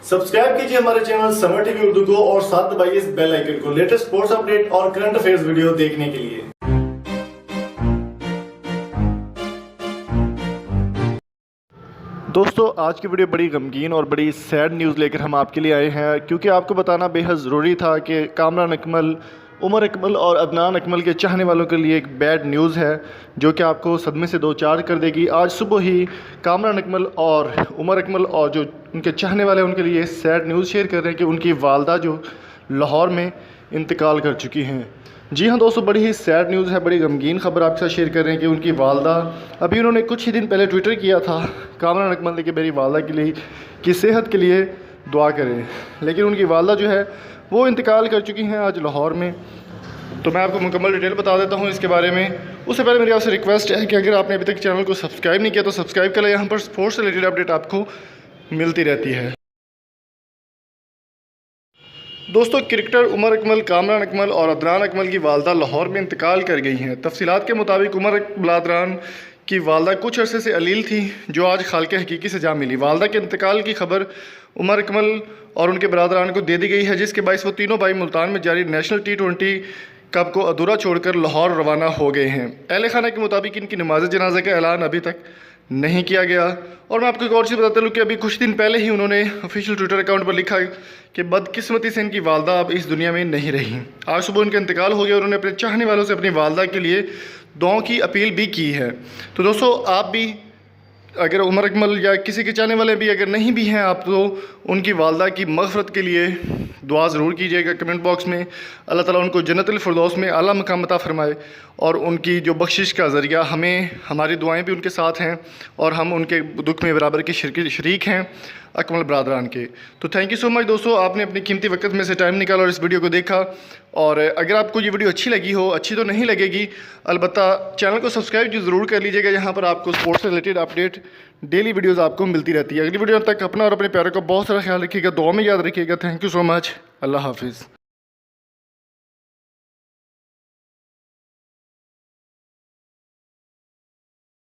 Subscribe कीजिए हमारे channel summer TV Urdu को और साथ दबाइए इस बेल आइकन को लेटेस्ट स्पोर्ट्स अपडेट और करंट अफेयर्स वीडियो देखने के लिए। दोस्तों, आज की वीडियो बड़ी गमगीन और बड़ी सैड न्यूज़ लेकर हम आपके लिए आए हैं, क्योंकि आपको बताना बेहद ज़रूरी था कि कामरान अकमल, उमर अकमल और अदनान अकमल के चाहने वालों के लिए एक बैड न्यूज़ है जो कि आपको सदमे से दो चार कर देगी। आज सुबह ही कामरान अकमल और उमर अकमल और जो उनके चाहने वाले हैं उनके लिए सैड न्यूज़ शेयर कर रहे हैं कि उनकी वालदा जो लाहौर में इंतकाल कर चुकी हैं। जी हाँ दोस्तों, बड़ी ही सैड न्यूज़ है, बड़ी गमगीन खबर आपके साथ शेयर कर रहे हैं कि उनकी वालदा, अभी उन्होंने कुछ ही दिन पहले ट्विटर किया था कामरान अकमल ने कि मेरी वालदा के लिए की सेहत के लिए दुआ करें, लेकिन उनकी वालदा जो है वो इंतकाल कर चुकी हैं आज लाहौर में। तो मैं आपको मुकम्मल डिटेल बता देता हूँ इसके बारे में। उससे पहले मेरी आपसे रिक्वेस्ट है कि अगर आपने अभी तक चैनल को सब्सक्राइब नहीं किया तो सब्सक्राइब कर लें, यहाँ पर स्पोर्ट्स से रिलेटेड अपडेट आपको मिलती रहती है। दोस्तों, क्रिकेटर उमर अकमल, कामरान अकमल और अदनान अकमल की वालदा लाहौर में इंतकाल कर गई हैं। तफसीलात के मुताबिक उमर अदनान की वालदा कुछ अरसे से अलील थी, जो आज खालके हकीकी से जा मिली। वालदा के इंतकाल की खबर उमर अकमल और उनके बरादरान को दे दी गई है, जिसके बायस वो तीनों भाई मुल्तान में जारी नेशनल T20 कप को अधूरा छोड़कर लाहौर रवाना हो गए हैं। अहले खाना के मुताबिक इनकी नमाज जनाजा का ऐलान अभी तक नहीं किया गया। और मैं आपको एक और चीज़ बताता हूँ कि अभी कुछ दिन पहले ही उन्होंने ऑफिशियल ट्विटर अकाउंट पर लिखा कि बदकिस्मती से इनकी वालदा अब इस दुनिया में नहीं रही। आज सुबह उनका इंतकाल हो गया। उन्होंने अपने चाहने वालों से अपनी वालदा के लिए दुआओं की अपील भी की है। तो दोस्तों, आप भी अगर उमर अकमल या किसी के चाहने वाले भी अगर नहीं भी हैं आप, तो उनकी वालदा की मग़फ़रत के लिए दुआ ज़रूर कीजिएगा कमेंट बॉक्स में। अल्लाह ताला उनको जन्नतुल फिरदौस में आला मकाम अता फ़रमाए और उनकी जो बख्शिश का ज़रिया, हमें हमारी दुआएं भी उनके साथ हैं और हम उनके दुख में बराबर के शरीक हैं अकमल बरादरान के। तो थैंक यू सो मच दोस्तों, आपने अपनी कीमती वक्त में से टाइम निकाला और इस वीडियो को देखा। और अगर आपको ये वीडियो अच्छी लगी हो, अच्छी तो नहीं लगेगी, अलबत्ता चैनल को सब्सक्राइब ज़रूर कर लीजिएगा। यहाँ पर आपको स्पोर्ट्स से रिलेटेड अपडेट डेली वीडियोज़ आपको मिलती रहती है। अगली वीडियो तक अपना और अपने प्यारों का बहुत सारा ख्याल रखिएगा, दुआ में याद रखिएगा। Thank you so much. अल्लाह हाफिज़।